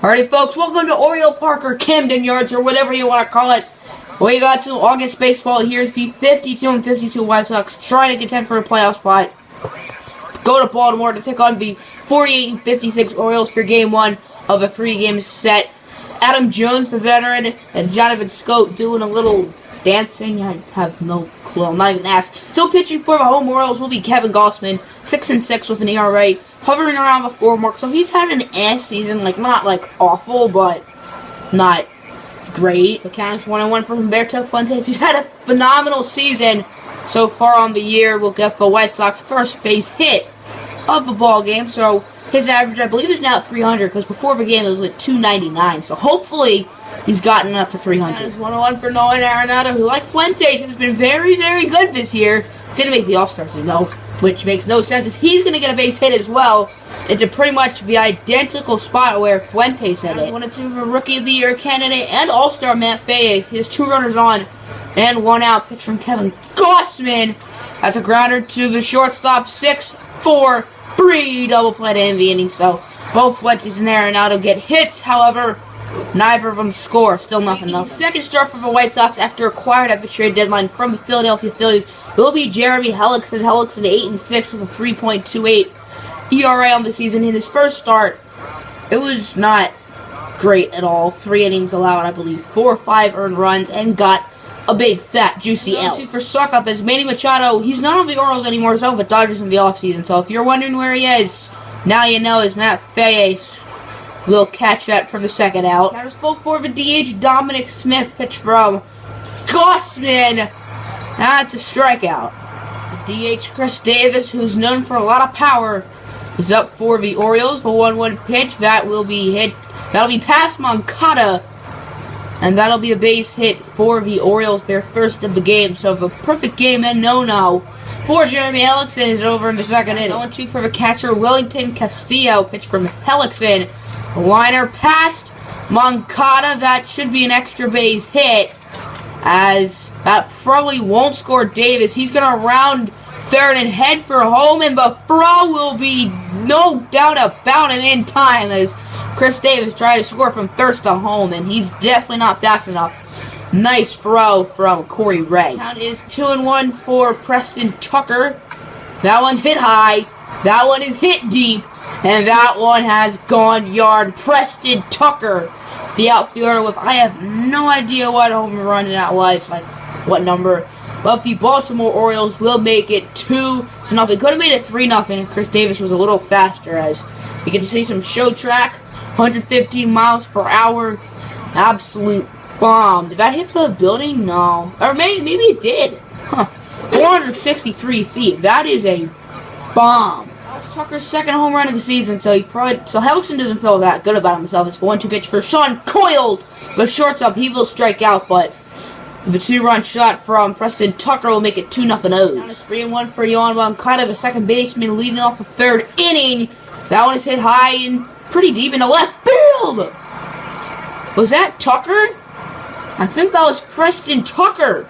Alrighty, folks, welcome to Oriole Park or Camden Yards or whatever you want to call it. We got to August baseball. Here's the 52-52 White Sox trying to contend for a playoff spot. Go to Baltimore to take on the 48-56 Orioles for Game 1 of a 3-game set. Adam Jones, the veteran, and Jonathan Scope doing a little dancing. I have no clue. I'm not even asked. So pitching for the home Orioles will be Kevin Gausman, 6-6 with an ERA, hovering around the 4 mark. So he's had an ass season, not awful, but not great. The count is 1-1 for Humberto Fuentes, who's had a phenomenal season so far on the year. Will get the White Sox first base hit of the ball game. So his average, I believe, is now at 300, because before the game it was at 299. So hopefully he's gotten up to 300. That is 1-1 for Nolan Arenado, who, like Fuentes, has been very, very good this year. Didn't make the All-Star team, though, which makes no sense, as he's going to get a base hit as well into pretty much the identical spot where Fuentes had it. 1-2 for Rookie of the Year candidate and All-Star Matt Fayes. He has 2 runners on and 1 out. Pitch from Kevin Gausman. That's a grounder to the shortstop. 6-4. Double play to end the inning. So both Fuentes and Arenado get hits. However, neither of them score. Still nothing. Second start for the White Sox after acquired at the trade deadline from the Philadelphia Phillies will be Jeremy Hellickson. Hellickson 8-6 with a 3.28 ERA on the season. In his first start, it was not great at all. 3 innings allowed, I believe, 4 or 5 earned runs, and got a big, fat, juicy L. 2 for suck-up as Manny Machado, he's not on the Orioles anymore, he's on the Dodgers in the offseason. So if you're wondering where he is, now you know, as Matt Fayes will catch that from the second out. That was full for the DH Dominic Smith. Pitch from Gausman. That's a strikeout. The DH Chris Davis, who's known for a lot of power, is up for the Orioles. The 1-1 pitch, that will be hit. That'll be past Moncada. And that'll be a base hit for the Orioles, their first of the game. So the perfect game and no-no for Jeremy Hellickson is over in the second inning. 0-2 for the catcher, Wellington Castillo. Pitch from Hellickson. Liner past Moncada. That should be an extra base hit, as that probably won't score Davis. He's going to round third and head for home, and the throw will be no doubt about it in time, as Chris Davis tried to score from third to home, and he's definitely not fast enough. Nice throw from Corey Ray. Count is 2-1 for Preston Tucker. That one's hit high. That one is hit deep. And that one has gone yard. Preston Tucker, the outfielder, with, I have no idea what home run that was, what number. But the Baltimore Orioles will make it 2-0. Could have made it 3-0 if Chris Davis was a little faster, as you get to see some show track. 115 miles per hour. Absolute bomb. Did that hit the building? No. Or maybe it did. 463 feet. That is a bomb. That was Tucker's second home run of the season, so Hellickson doesn't feel that good about himself. It's the 1-2 pitch for Sean Coyle. The shortstop, he will strike out, but the 2-run shot from Preston Tucker will make it 2-0 O's. 3-1 for Yohan Moncada, the second baseman, leading off the third inning. That one is hit high and pretty deep into left field. Was that Tucker? I think that was Preston Tucker,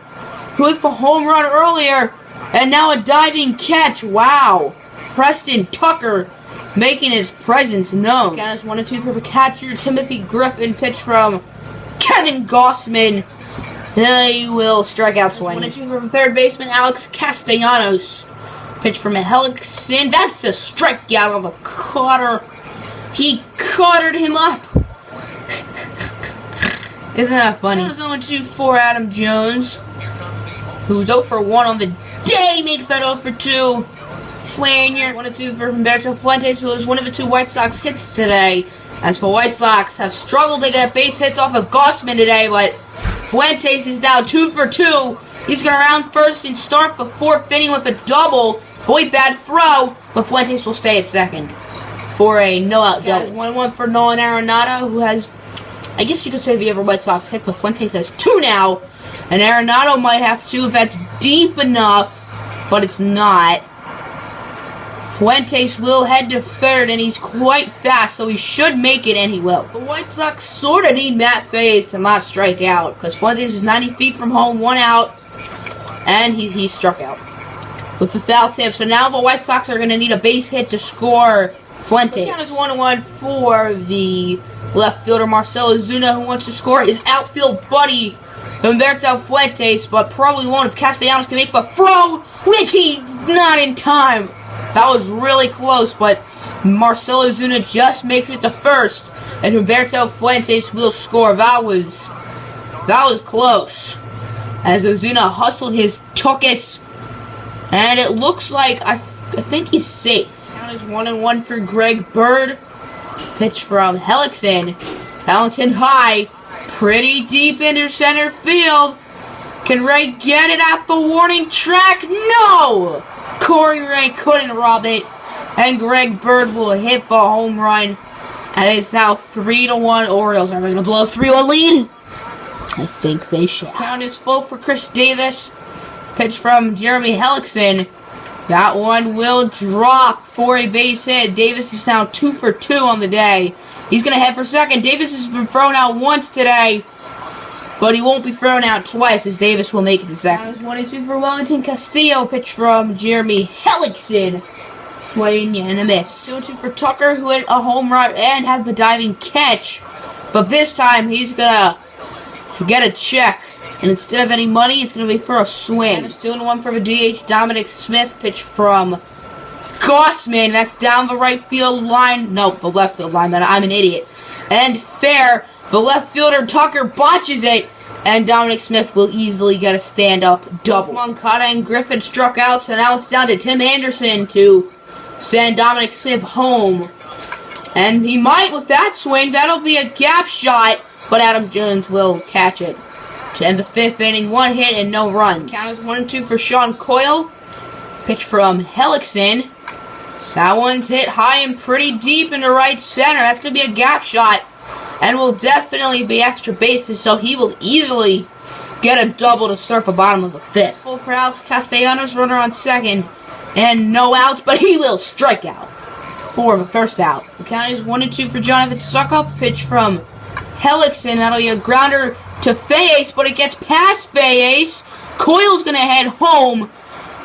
who hit the home run earlier, and now a diving catch. Wow. Preston Tucker making his presence known. Count is 1-2 for the catcher, Timothy Griffin. Pitch from Kevin Gausman. He will strike out swinging. 1-2 for the third baseman, Alex Castellanos. Pitch from Hellickson. That's a strikeout on the cutter. He cuttered him up. Isn't that funny? That was 0-2 for Adam Jones, who's 0-1 on the day, makes that 0-2. Schwanier. 1-2 for Humberto Fuentes, who was one of the 2 White Sox hits today, as the White Sox have struggled to get base hits off of Gausman today, but Fuentes is now 2-2. He's going to round first and start the 4th inning with a double. Boy, bad throw, but Fuentes will stay at second for a no-out double. 1-1 for Nolan Arenado, who has, I guess you could say, the other White Sox hit, but Fuentes has 2 now, and Arenado might have 2 if that's deep enough, but it's not. Fuentes will head to third, and he's quite fast, so he should make it, and he will. The White Sox sort of need Matt Fayes to not strike out, because Fuentes is 90 feet from home, 1 out, and he struck out with the foul tip. So now the White Sox are going to need a base hit to score Fuentes. The count is 1-1 for the Left fielder Marcelo Zuna, who wants to score his outfield buddy Humberto Fuentes, but probably won't if Castellanos can make the throw, which he not in time. That was really close, but Marcelo Zuna just makes it to first, and Humberto Fuentes will score. That was close. As Ozuna hustled his tuchus, and it looks like I think he's safe. Count is 1-1 for Greg Bird. Pitch from Hellickson, bouncing high, pretty deep into center field. Can Ray get it at the warning track? No! Corey Ray couldn't rob it, and Greg Bird will hit the home run. And it's now 3-1 Orioles. Are we going to blow a 3-1 lead? I think they shall. Count is full for Chris Davis. Pitch from Jeremy Hellickson. That one will drop for a base hit. Davis is now 2 for 2 on the day. He's going to head for second. Davis has been thrown out once today, but he won't be thrown out twice, as Davis will make it to second. 1-2 for Wellington Castillo. Pitch from Jeremy Hellickson. Swing and a miss. 2-2 for Tucker, who hit a home run and had the diving catch. But this time, he's going to get a check. And instead of any money, it's going to be for a swing. And it's 2-1 for the DH. Dominic Smith. Pitch from Gossman. That's down the right field line. Nope, the left field line. I'm an idiot. And fair. The left fielder, Tucker, botches it. And Dominic Smith will easily get a stand-up double. Moncada and Griffin struck out. So now it's down to Tim Anderson to send Dominic Smith home. And he might with that swing. That'll be a gap shot. But Adam Jones will catch it. To end the 5th inning, 1 hit and no runs. Count is 1-2 for Sean Coyle. Pitch from Hellickson. That one's hit high and pretty deep into right center. That's going to be a gap shot. And will definitely be extra bases, so he will easily get a double to start the bottom of the 5th. Full for Alex Castellanos, runner on second. And no outs, but he will strike out for the first out. The count is 1-2 for Jonathan Suckup. Pitch from Hellickson. That'll be a grounder to Fayes, but it gets past Fayes. Coyle's going to head home,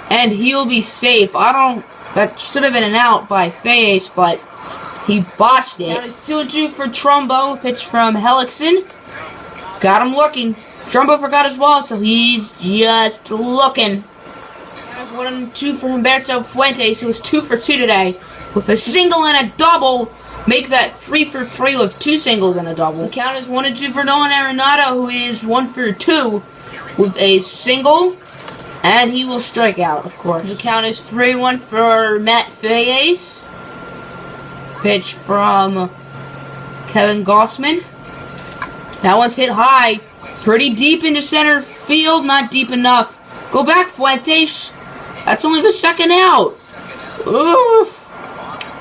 and he'll be safe. That should have been an out by Fayes, but he botched it. Now it's 2-2 for Trumbo. Pitch from Hellickson. Got him looking. Trumbo forgot his wallet, so he's just looking. That was 1-2 for Humberto Fuentes, who was 2 for 2 today, with a single and a double. Make that 3 for 3 with 2 singles and a double. The count is 1-2 for Nolan Arenado, who is 1 for 2 with a single, and he will strike out, of course. The count is 3-1 for Matt Fayes. Pitch from Kevin Gossman. That one's hit high, pretty deep into center field, not deep enough. Go back, Fuentes. That's only the second out. Oof.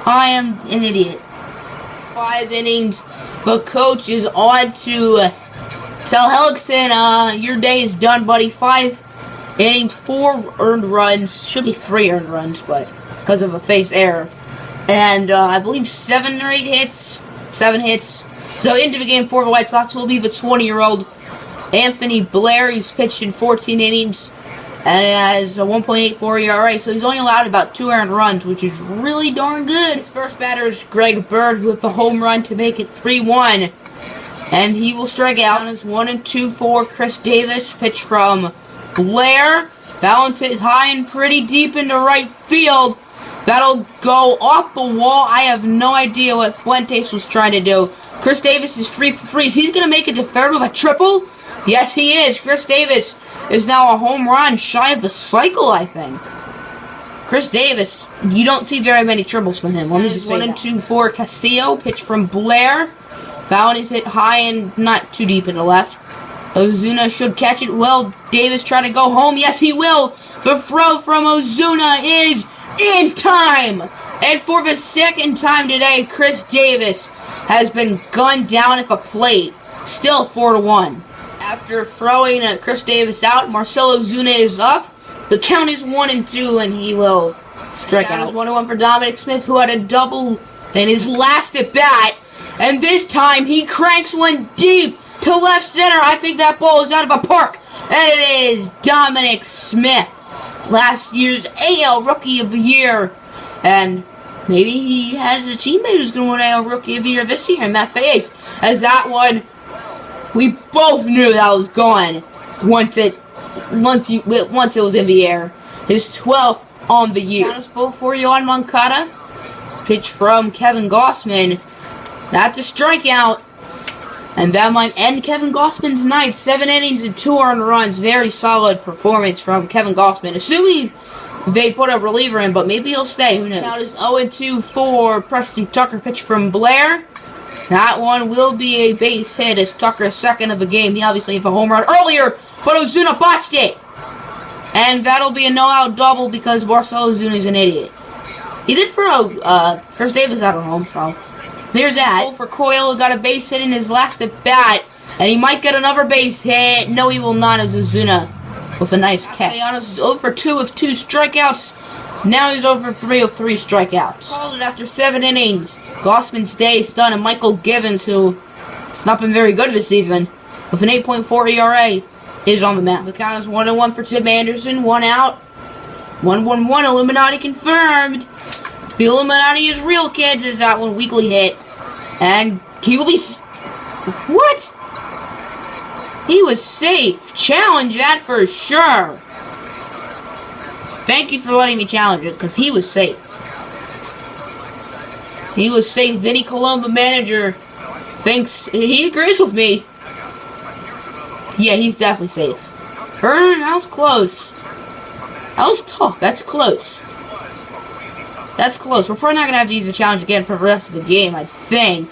I am an idiot. 5 innings. The coach is on to tell Hellickson, your day is done, buddy. 5 innings, 4 earned runs. Should be 3 earned runs, but because of a face error. And I believe 7 or 8 hits. 7 hits. So into the game for the White Sox will be the 20-year-old Anthony Blair. He's pitched in 14 innings and has a 1.84 ERA, so he's only allowed about 2 earned runs, which is really darn good. His first batter is Greg Bird with the home run to make it 3-1, and he will strike out. It's 1-2 for Chris Davis. Pitch from Blair. Balance it high and pretty deep into right field. That'll go off the wall. I have no idea what Fuentes was trying to do. Chris Davis is 3 for 3. He's going to make it to third with a triple? Yes, he is. Chris Davis is now a home run shy of the cycle, I think. Chris Davis, you don't see very many triples from him. Let me just say 1-2 for Castillo. Pitch from Blair. That is hit high and not too deep in the left. Ozuna should catch it well. Davis trying to go home. Yes, he will. The throw from Ozuna is in time. And for the second time today, Chris Davis has been gunned down at the plate. Still 4-1. After throwing Chris Davis out, Marcelo Ozuna is up. The count is 1-2, and he will strike out. It's 1-1 for Dominic Smith, who had a double in his last at bat. And this time, he cranks one deep to left center. I think that ball is out of the park. And it is Dominic Smith, last year's AL Rookie of the Year. And Maybe he has a teammate who's going to win a Rookie of the Year this year, Matt Faes. As that one, we both knew that was gone once it was in the air. His 12th on the year. Count is full for you on Moncada. Pitch from Kevin Gossman. That's a strikeout. And that might end Kevin Gossman's night. 7 innings and 2 earned runs. Very solid performance from Kevin Gossman. Assuming they put a reliever in, but maybe he'll stay. Who knows? Count is 0-2 for Preston Tucker. Pitch from Blair. That one will be a base hit as Tucker's second of the game. He obviously hit a home run earlier, but Ozuna botched it. And that'll be a no-out double because Marcell Ozuna's an idiot. He did throw Chris Davis out at home, so there's that. For Coyle, who got a base hit in his last at-bat, and he might get another base hit. No, he will not, as Ozuna with a nice catch. Castellanos is 0 for 2 with 2 strikeouts. Now he's 0 for 3 with 3 strikeouts. Called it after 7 innings. Gossman's day is done, and Michael Givens, who has not been very good this season, with an 8.4 ERA, is on the mound. The count is 1-1 for Tim Anderson, 1 out. 1-1-1, Illuminati confirmed. The Illuminati is real, kids, is that one weekly hit. And he will be... What? He was safe. Challenge that for sure. Thank you for letting me challenge it, because he was safe. He was safe. Vinny Colombo, manager, thinks... He agrees with me. Yeah, he's definitely safe. That was close. That was tough. That's close. That's close. We're probably not going to have to use the challenge again for the rest of the game, I think.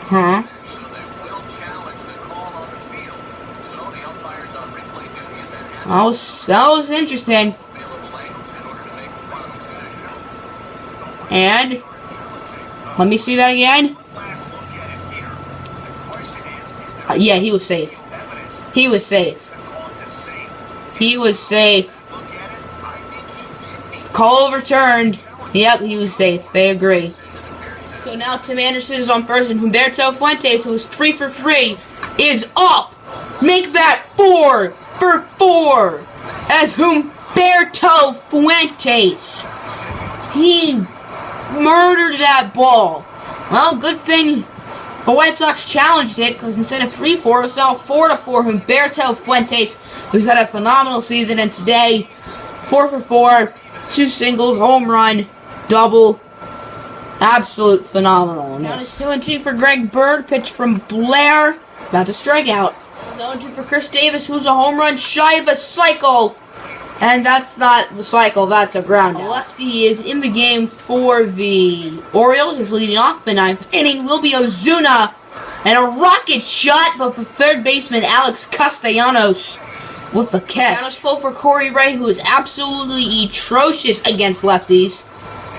Huh? That was interesting. And let me see that again. Yeah, he was safe. He was safe. He was safe. Call overturned. Yep, he was safe. They agree. So now Tim Anderson is on first, and Humberto Fuentes, who is 3 for 3, is up. Make that 4 for 4. As Humberto Fuentes, he murdered that ball. Well, good thing the White Sox challenged it, because instead of 3-4, it's now 4-4. Humberto Fuentes, who's had a phenomenal season, and today, 4 for 4, 2 singles, home run, double, absolute phenomenal. Now it's 2-2 for Greg Bird, pitch from Blair, about to strike out. 0-2 for Chris Davis, who's a home run shy of a cycle. And that's not the cycle, that's a ground out. Lefty is in the game for the Orioles. Is leading off the 9th inning. Will be Ozuna. And a rocket shot, but the third baseman, Alex Castellanos, with the catch. Count is full for Corey Ray, who is absolutely atrocious against lefties.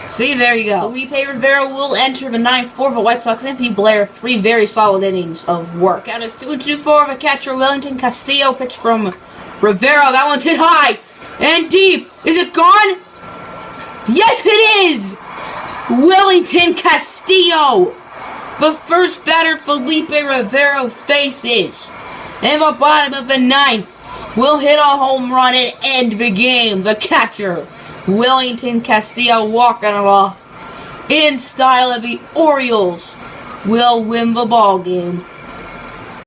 See, there you go. Felipe Rivera will enter the 9th for the White Sox. Anthony Blair, 3 very solid innings of work. Count is 2-2 for the catcher, Wellington Castillo. Pitch from Rivera. That one's hit high and deep. Is it gone? Yes, it is! Wellington Castillo. The first batter Felipe Rivera faces in the bottom of the 9th will hit a home run and end the game. The catcher, Wellington Castillo, walking it off in style, of the Orioles will win the ball game